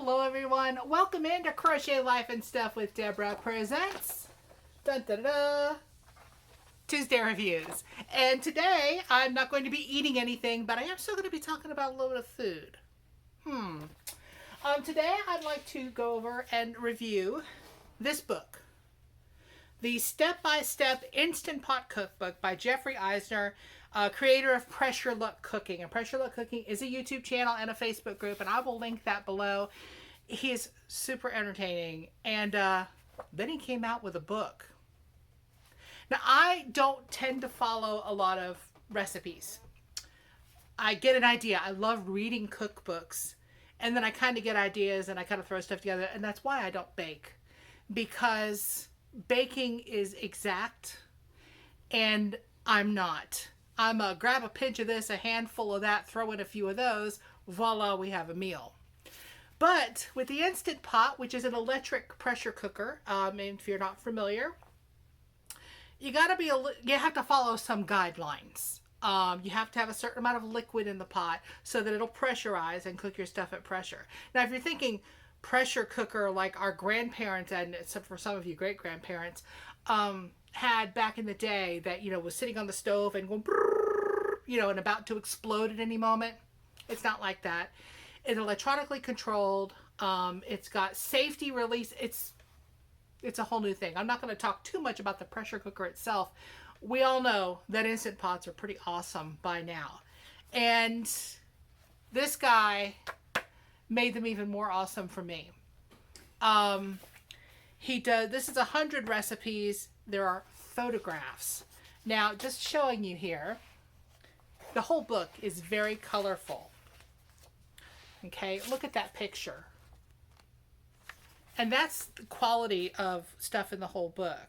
Hello everyone, welcome into Crochet Life and Stuff with Debra presents dun, dun, dun, dun, Tuesday Reviews. And today I'm not going to be eating anything, but I am still going to be talking about a little bit of food. Today I'd like to go over and review this book, the Step-by-Step Instant Pot Cookbook by Jeffrey Eisner, creator of Pressure Luck Cooking. And Pressure Luck Cooking is a YouTube channel and a Facebook group, and I will link that below. He is super entertaining. And then he came out with a book. Now, I don't tend to follow a lot of recipes. I get an idea. I love reading cookbooks. And then I kind of get ideas and I kind of throw stuff together. And that's why I don't bake. Because baking is exact and I'm not. I'm a grab a pinch of this, a handful of that, throw in a few of those, voila, we have a meal. But with the Instant Pot, which is an electric pressure cooker, if you're not familiar, you have to follow some guidelines. You have to have a certain amount of liquid in the pot so that it'll pressurize and cook your stuff at pressure. Now, if you're thinking pressure cooker like our grandparents, and for some of you great-grandparents, had back in the day that, was sitting on the stove and going, and about to explode at any moment. It's not like that. It's electronically controlled. It's got safety release. It's a whole new thing. I'm not going to talk too much about the pressure cooker itself. We all know that Instant Pots are pretty awesome by now. And this guy made them even more awesome for me. This is 100 recipes. There are photographs. Now, just showing you here, the whole book is very colorful. Okay, look at that picture. And that's the quality of stuff in the whole book.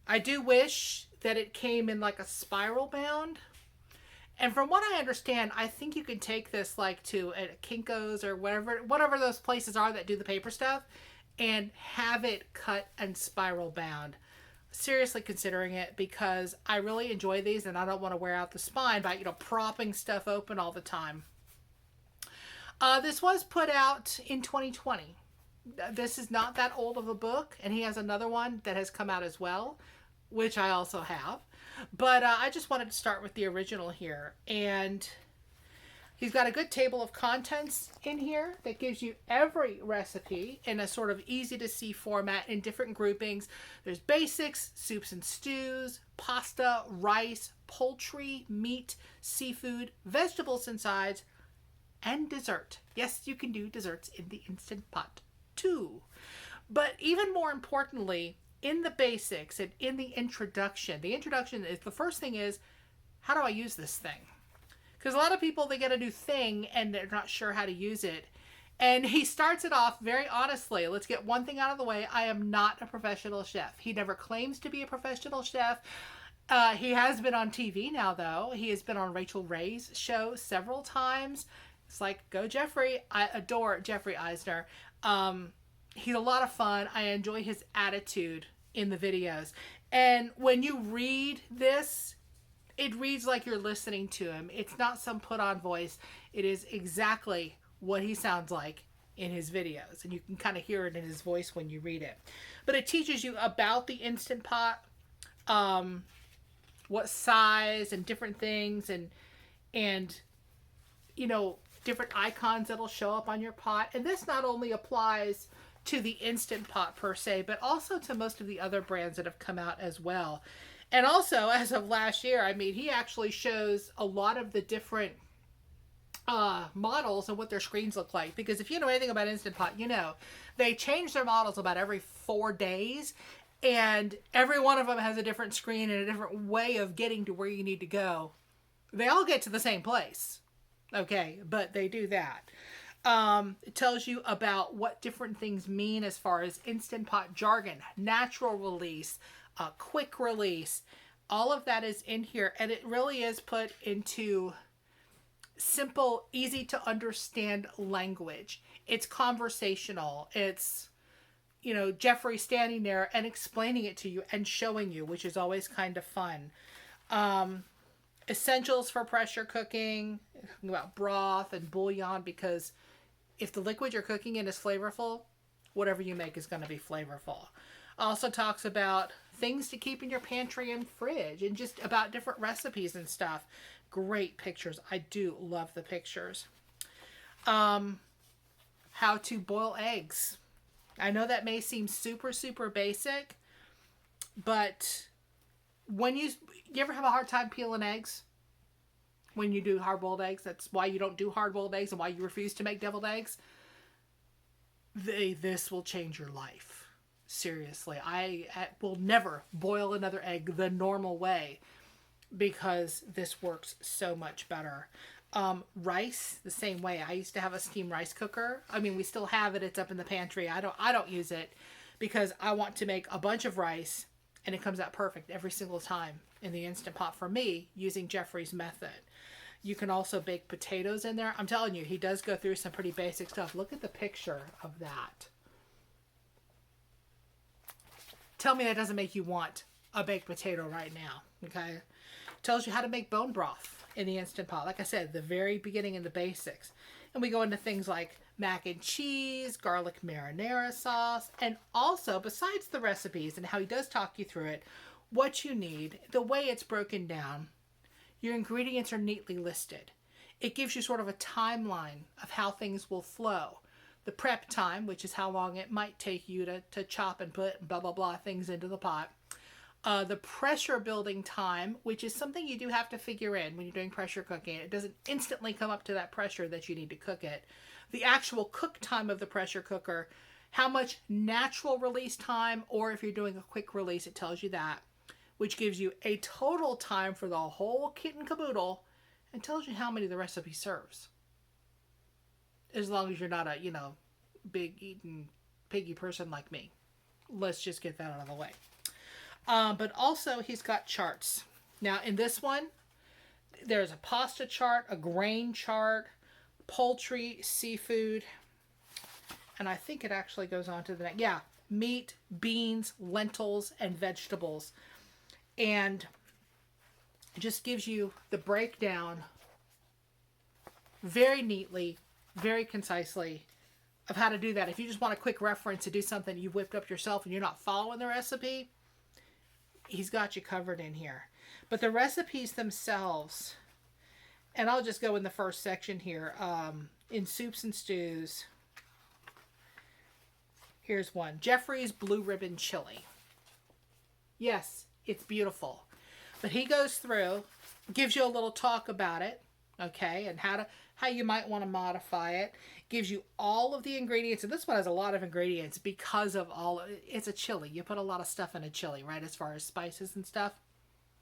I do wish that it came in like a spiral bound. And from what I understand, I think you can take this like to a Kinko's or whatever those places are that do the paper stuff, and have it cut and spiral bound. Seriously considering it, because I really enjoy these and I don't want to wear out the spine by, propping stuff open all the time. This was put out in 2020. This is not that old of a book, and he has another one that has come out as well, which I also have. But I just wanted to start with the original here. And he's got a good table of contents in here that gives you every recipe in a sort of easy to see format in different groupings. There's basics, soups and stews, pasta, rice, poultry, meat, seafood, vegetables and sides, and dessert. Yes, you can do desserts in the Instant Pot too. But even more importantly, in the basics and in the introduction is the first thing is, how do I use this thing? Because a lot of people, they get a new thing and they're not sure how to use it. And he starts it off very honestly. Let's get one thing out of the way. I am not a professional chef. He never claims to be a professional chef. He has been on TV now, though. He has been on Rachel Ray's show several times. It's like, go Jeffrey. I adore Jeffrey Eisner. He's a lot of fun. I enjoy his attitude in the videos. And when you read this, it reads like you're listening to him. It's not some put-on voice. It is exactly what he sounds like in his videos. And you can kind of hear it in his voice when you read it. But it teaches you about the Instant Pot, what size and different things, and different icons that'll show up on your pot. And this not only applies to the Instant Pot per se, but also to most of the other brands that have come out as well. And also, as of last year, he actually shows a lot of the different models and what their screens look like. Because if you know anything about Instant Pot, they change their models about every 4 days. And every one of them has a different screen and a different way of getting to where you need to go. They all get to the same place. Okay, but they do that. It tells you about what different things mean as far as Instant Pot jargon, natural release, quick release. All of that is in here, and it really is put into simple, easy to understand language. It's conversational. It's, Jeffrey standing there and explaining it to you and showing you, which is always kind of fun. Essentials for pressure cooking, about broth and bouillon, because if the liquid you're cooking in is flavorful, whatever you make is going to be flavorful. Also talks about things to keep in your pantry and fridge, and just about different recipes and stuff. Great pictures. I do love the pictures. How to boil eggs. I know that may seem super, super basic, but when you ever have a hard time peeling eggs? When you do hard-boiled eggs, that's why you don't do hard-boiled eggs and why you refuse to make deviled eggs. This will change your life. Seriously, I will never boil another egg the normal way because this works so much better. Rice, the same way. I used to have a steam rice cooker. I mean, we still have it. It's up in the pantry. I don't use it because I want to make a bunch of rice and it comes out perfect every single time in the Instant Pot for me using Jeffrey's method. You can also bake potatoes in there. I'm telling you, he does go through some pretty basic stuff. Look at the picture of that. Tell me that doesn't make you want a baked potato right now, okay? Tells you how to make bone broth in the Instant Pot. Like I said, the very beginning and the basics. And we go into things like mac and cheese, garlic marinara sauce, and also, besides the recipes and how he does talk you through it, what you need, the way it's broken down, your ingredients are neatly listed. It gives you sort of a timeline of how things will flow. The prep time, which is how long it might take you to chop and put blah, blah, blah things into the pot. The pressure building time, which is something you do have to figure in when you're doing pressure cooking. It doesn't instantly come up to that pressure that you need to cook it. The actual cook time of the pressure cooker, how much natural release time, or if you're doing a quick release, it tells you that, which gives you a total time for the whole kit and caboodle and tells you how many the recipe serves. As long as you're not a, big eating piggy person like me. Let's just get that out of the way. But also he's got charts. Now in this one, there's a pasta chart, a grain chart, poultry, seafood, and I think it actually goes on to the next. Yeah, meat, beans, lentils, and vegetables. And it just gives you the breakdown very neatly, very concisely of how to do that. If you just want a quick reference to do something you've whipped up yourself and you're not following the recipe, he's got you covered in here. But the recipes themselves, and I'll just go in the first section here, in soups and stews. Here's one. Jeffrey's Blue Ribbon Chili. Yes, it's beautiful. But he goes through, gives you a little talk about it, okay, and how you might want to modify it. Gives you all of the ingredients, and this one has a lot of ingredients because of it's a chili. You put a lot of stuff in a chili, right, as far as spices and stuff.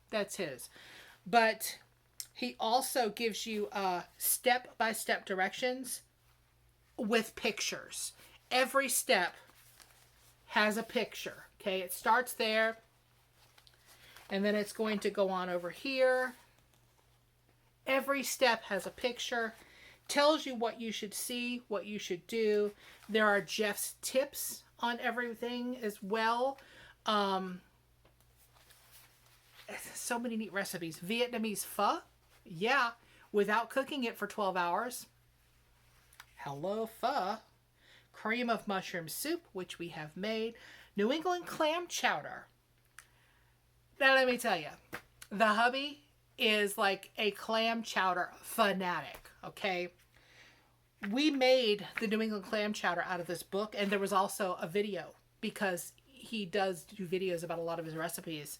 That's his. But he also gives you step-by-step directions with pictures. Every step has a picture, okay? It starts there, and then it's going to go on over here. Every step has a picture. Tells you what you should see, what you should do. There are Jeff's tips on everything as well. So many neat recipes. Vietnamese pho. Yeah, without cooking it for 12 hours. Hello, pho. Cream of mushroom soup, which we have made. New England clam chowder. Now, let me tell you, the hubby is like a clam chowder fanatic, okay? We made the New England clam chowder out of this book, and there was also a video because he does do videos about a lot of his recipes.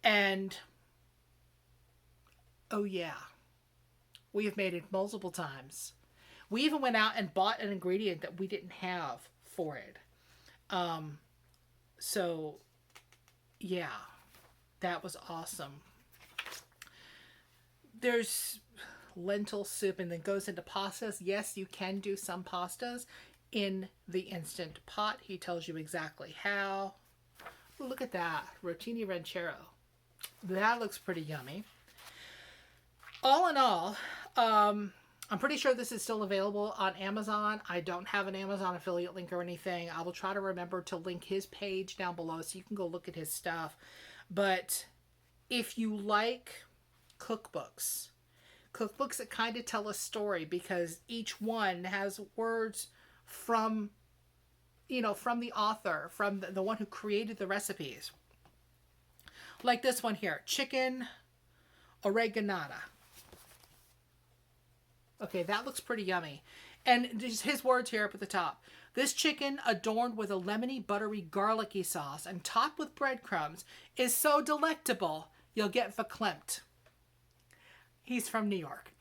And, oh yeah, we have made it multiple times. We even went out and bought an ingredient that we didn't have for it. So, yeah, that was awesome. There's lentil soup and then goes into pastas. Yes, you can do some pastas in the Instant Pot. He tells you exactly how. Look at that. Rotini Ranchero. That looks pretty yummy. All in all, I'm pretty sure this is still available on Amazon. I don't have an Amazon affiliate link or anything. I will try to remember to link his page down below so you can go look at his stuff. But if you like cookbooks, cookbooks that kind of tell a story, because each one has words from, from the author, from the one who created the recipes. Like this one here, chicken oreganata. Okay, that looks pretty yummy. And just his words here up at the top. This chicken, adorned with a lemony, buttery, garlicky sauce and topped with breadcrumbs, is so delectable, you'll get verklempt. He's from New York.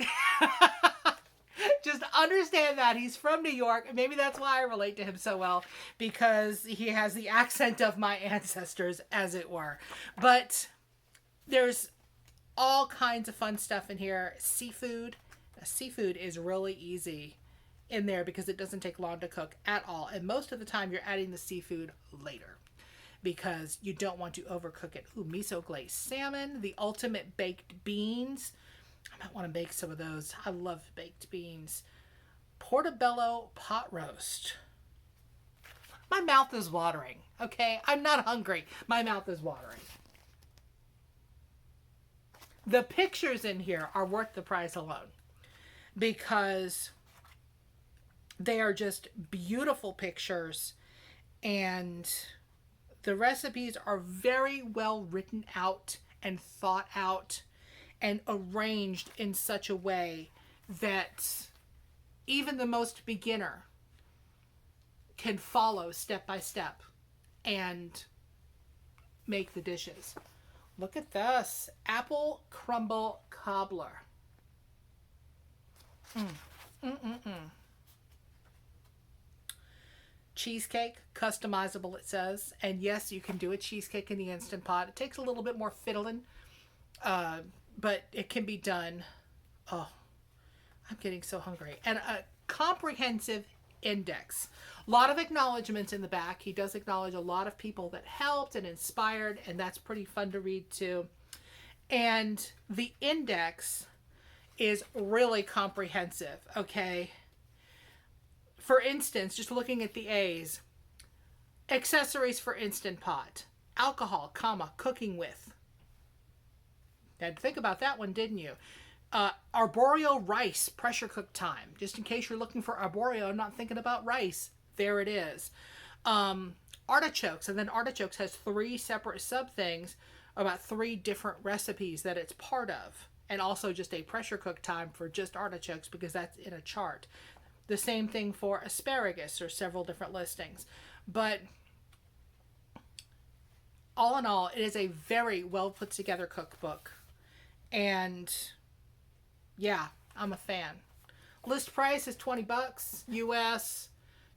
Just understand that he's from New York. And maybe that's why I relate to him so well, because he has the accent of my ancestors, as it were. But there's all kinds of fun stuff in here. Seafood. Seafood is really easy in there because it doesn't take long to cook at all. And most of the time you're adding the seafood later because you don't want to overcook it. Ooh, miso glazed salmon, the ultimate baked beans. I might want to make some of those. I love baked beans. Portobello pot roast. My mouth is watering, okay? I'm not hungry. My mouth is watering. The pictures in here are worth the price alone because they are just beautiful pictures, and the recipes are very well written out and thought out and arranged in such a way that even the most beginner can follow step by step and make the dishes. Look at this. Apple crumble cobbler. Cheesecake, customizable it says. And yes, you can do a cheesecake in the Instant Pot. It takes a little bit more fiddling, but it can be done. Oh, I'm getting so hungry. And a comprehensive index. A lot of acknowledgments in the back. He does acknowledge a lot of people that helped and inspired, and that's pretty fun to read too. And the index is really comprehensive, okay? For instance, just looking at the A's, accessories for Instant Pot, alcohol, cooking with. Had to think about that one, didn't you? Arborio rice, pressure cook time. Just in case you're looking for arborio, I'm not thinking about rice. There it is. Artichokes, and then artichokes has 3 separate sub things about 3 different recipes that it's part of. And also just a pressure cook time for just artichokes because that's in a chart. The same thing for asparagus, or several different listings. But all in all, it is a very well put together cookbook. And yeah, I'm a fan. List price is $20 US,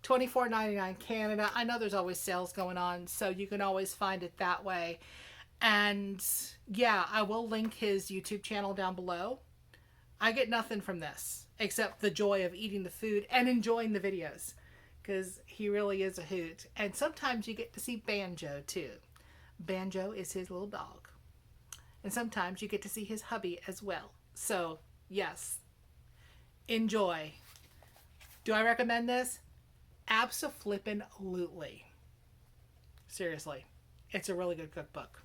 $24.99 Canada. I know there's always sales going on, so you can always find it that way. And yeah, I will link his YouTube channel down below. I get nothing from this except the joy of eating the food and enjoying the videos, because he really is a hoot. And sometimes you get to see Banjo too. Banjo is his little dog. And sometimes you get to see his hubby as well. So yes, enjoy. Do I recommend this? Abso-flippin-lutely. Seriously, it's a really good cookbook.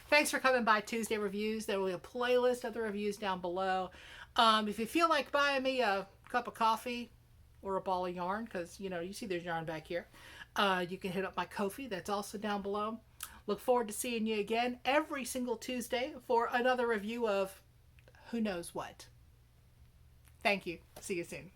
Thanks for coming by Tuesday Reviews. There will be a playlist of the reviews down below. If you feel like buying me a cup of coffee or a ball of yarn, because, you see there's yarn back here, you can hit up my Ko-fi. That's also down below. Look forward to seeing you again every single Tuesday for another review of who knows what. Thank you. See you soon.